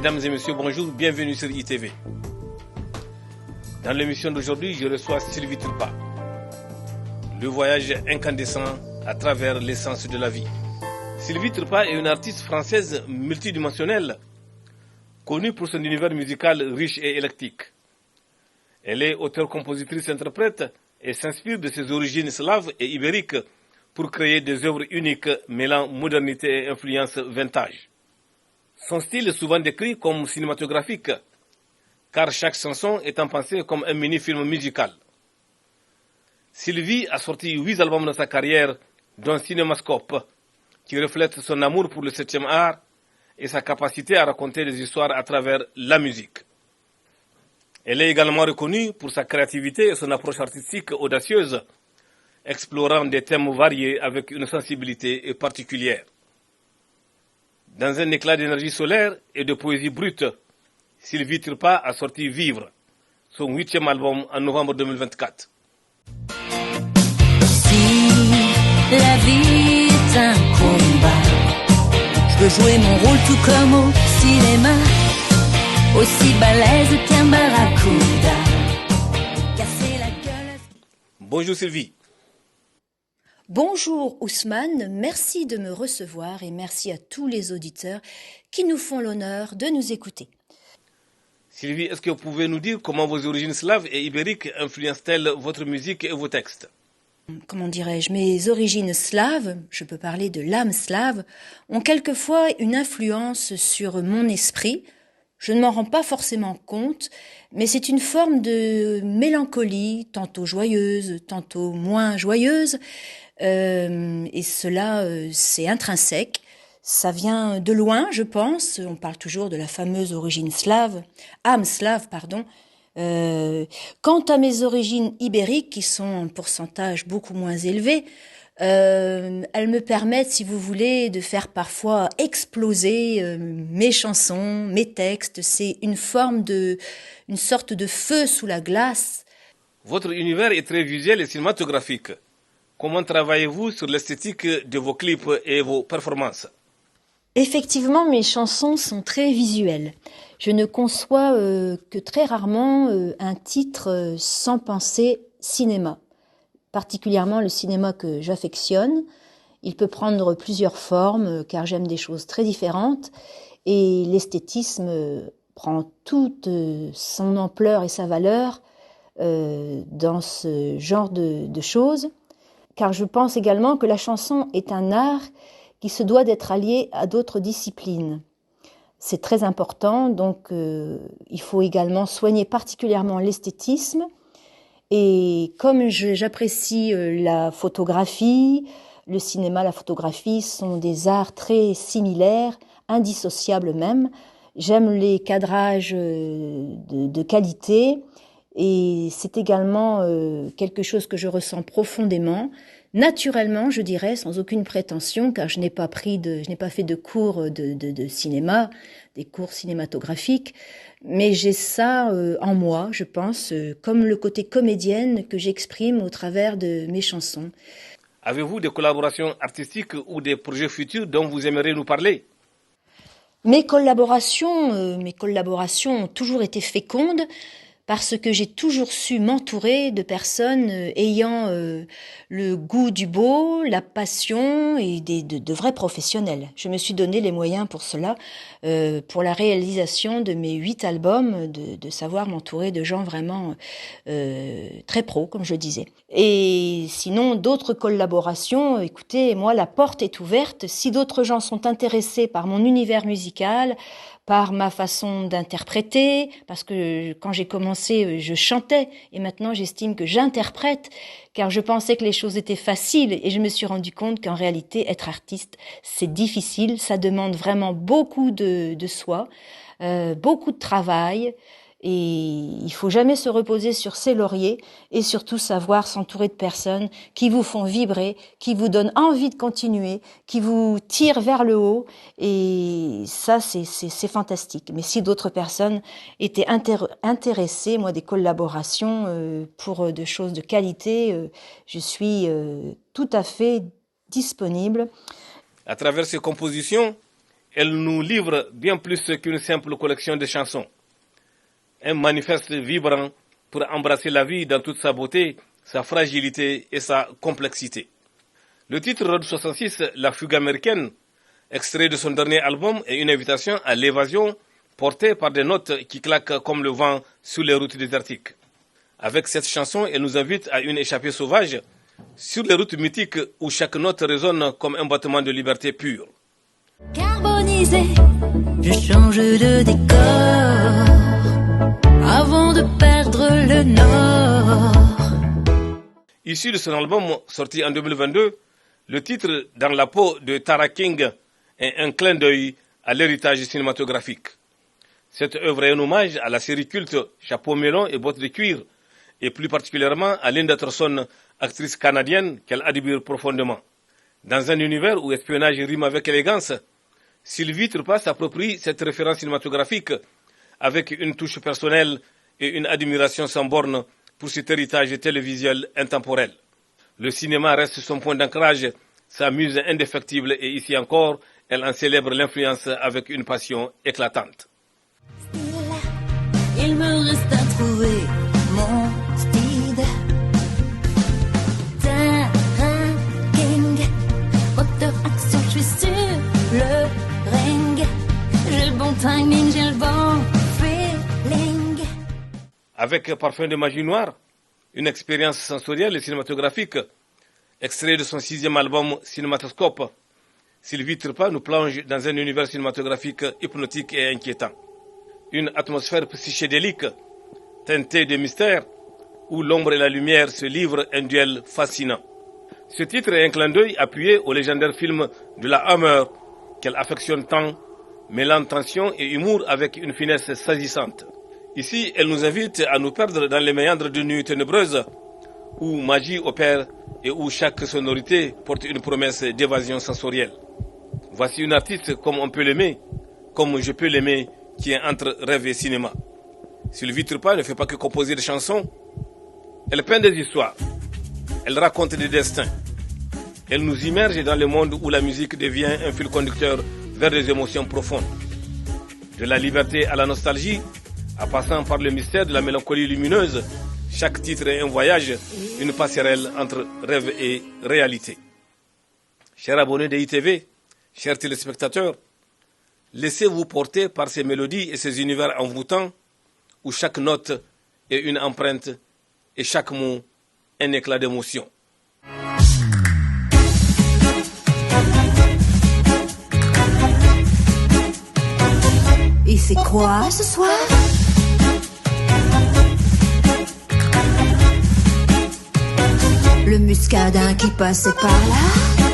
Mesdames et messieurs, bonjour, bienvenue sur ITV. Dans l'émission d'aujourd'hui, je reçois Sylvie Turpa. Le voyage incandescent à travers l'essence de la vie. Sylvie Turpa est une artiste française multidimensionnelle, connue pour son univers musical riche et éclectique. Elle est auteure-compositrice-interprète et s'inspire de ses origines slaves et ibériques pour créer des œuvres uniques mêlant modernité et influence vintage. Son style est souvent décrit comme cinématographique, car chaque chanson étant pensée comme un mini-film musical. Sylvie a sorti 8 albums dans sa carrière, dont Cinémascope, qui reflète son amour pour le 7e art et sa capacité à raconter des histoires à travers la musique. Elle est également reconnue pour sa créativité et son approche artistique audacieuse, explorant des thèmes variés avec une sensibilité particulière. Dans un éclat d'énergie solaire et de poésie brute, Sylvie Turpa a sorti Vivre, son 8e album en novembre 2024. Si la vie est un combat, je veux jouer mon rôle tout comme au cinéma, aussi balèze qu'un barracuda. Casser la gueule. Bonjour Sylvie. Bonjour Ousmane, merci de me recevoir et merci à tous les auditeurs qui nous font l'honneur de nous écouter. Sylvie, est-ce que vous pouvez nous dire comment vos origines slaves et ibériques influencent-elles votre musique et vos textes ? Comment dirais-je, mes origines slaves, je peux parler de l'âme slave, ont quelquefois une influence sur mon esprit. Je ne m'en rends pas forcément compte, mais c'est une forme de mélancolie, tantôt joyeuse, tantôt moins joyeuse, et cela, c'est intrinsèque. Ça vient de loin, je pense. On parle toujours de la fameuse origine slave, âme slave, pardon. Quant à mes origines ibériques, qui sont en pourcentage beaucoup moins élevé, elles me permettent, si vous voulez, de faire parfois exploser mes chansons, mes textes. C'est une sorte de feu sous la glace. Votre univers est très visuel et cinématographique. Comment travaillez-vous sur l'esthétique de vos clips et vos performances ? Effectivement, mes chansons sont très visuelles. Je ne conçois que très rarement un titre sans penser cinéma. Particulièrement le cinéma que j'affectionne. Il peut prendre plusieurs formes car j'aime des choses très différentes et l'esthétisme prend toute son ampleur et sa valeur dans ce genre de choses. Car je pense également que la chanson est un art qui se doit d'être allié à d'autres disciplines. C'est très important, donc il faut également soigner particulièrement l'esthétisme. Et comme j'apprécie la photographie, le cinéma, la photographie sont des arts très similaires, indissociables même. J'aime les cadrages de qualité et c'est également quelque chose que je ressens profondément. Naturellement, je dirais, sans aucune prétention, car je n'ai pas fait de cours de cinéma, des cours cinématographiques, mais j'ai ça en moi, je pense, comme le côté comédienne que j'exprime au travers de mes chansons. Avez-vous des collaborations artistiques ou des projets futurs dont vous aimeriez nous parler ? Mes collaborations ont toujours été fécondes, parce que j'ai toujours su m'entourer de personnes ayant le goût du beau, la passion et de vrais professionnels. Je me suis donné les moyens pour cela, pour la réalisation de mes 8 albums, de savoir m'entourer de gens vraiment très pros, comme je disais. Et sinon, d'autres collaborations, écoutez, moi, la porte est ouverte. Si d'autres gens sont intéressés par mon univers musical, par ma façon d'interpréter, parce que quand j'ai commencé, je chantais, et maintenant j'estime que j'interprète, car je pensais que les choses étaient faciles, et je me suis rendu compte qu'en réalité, être artiste, c'est difficile, ça demande vraiment beaucoup de soi, beaucoup de travail, et il faut jamais se reposer sur ses lauriers, et surtout savoir s'entourer de personnes qui vous font vibrer, qui vous donnent envie de continuer, qui vous tirent vers le haut, et ça c'est fantastique. Mais si d'autres personnes étaient intéressées, moi des collaborations pour de choses de qualité, je suis tout à fait disponible. À travers ses compositions, Elle nous livre bien plus qu'une simple collection de chansons. Un manifeste vibrant pour embrasser la vie dans toute sa beauté, sa fragilité et sa complexité. Le titre Road 66, La fugue américaine, extrait de son dernier album, est une invitation à l'évasion portée par des notes qui claquent comme le vent sur les routes désertiques. Avec cette chanson, elle nous invite à une échappée sauvage sur les routes mythiques où chaque note résonne comme un battement de liberté pure. Carbonisé, je change de décor avant de perdre le nord. Issu de son album sorti en 2022, le titre Dans la peau de Tara King est un clin d'œil à l'héritage cinématographique. Cette œuvre est un hommage à la série culte Chapeau melon et bottes de cuir, et plus particulièrement à Linda Thurston, actrice canadienne qu'elle admire profondément. Dans un univers où espionnage rime avec élégance, Sylvie Turpa s'approprie cette référence cinématographique avec une touche personnelle et une admiration sans borne pour cet héritage télévisuel intemporel. Le cinéma reste son point d'ancrage, sa muse indéfectible et ici encore, elle en célèbre l'influence avec une passion éclatante. Il me reste à trouver mon speed. Tara King, moteur action, je suis sur le ring. J'ai le bon timing, j'ai le bon feeling. Avec Parfum de magie noire, une expérience sensorielle et cinématographique, extrait de son 6e album Cinématoscope, Sylvie Turpa nous plonge dans un univers cinématographique hypnotique et inquiétant. Une atmosphère psychédélique, teintée de mystère, où l'ombre et la lumière se livrent un duel fascinant. Ce titre est un clin d'œil appuyé au légendaire film de la Hammer, qu'elle affectionne tant, mêlant tension et humour avec une finesse saisissante. Ici, elle nous invite à nous perdre dans les méandres de nuits ténébreuses, où magie opère et où chaque sonorité porte une promesse d'évasion sensorielle. Voici une artiste comme on peut l'aimer, comme je peux l'aimer, qui est entre rêve et cinéma. Sylvie Turpa ne fait pas que composer des chansons, elle peint des histoires, elle raconte des destins. Elle nous immerge dans le monde où la musique devient un fil conducteur vers des émotions profondes. De la liberté à la nostalgie, en passant par le mystère de la mélancolie lumineuse, chaque titre est un voyage, une passerelle entre rêve et réalité. Chers abonnés de ITV, chers téléspectateurs, laissez-vous porter par ces mélodies et ces univers envoûtants où chaque note est une empreinte et chaque mot un éclat d'émotion. Et c'est quoi ce soir? Le muscadin qui passait par là.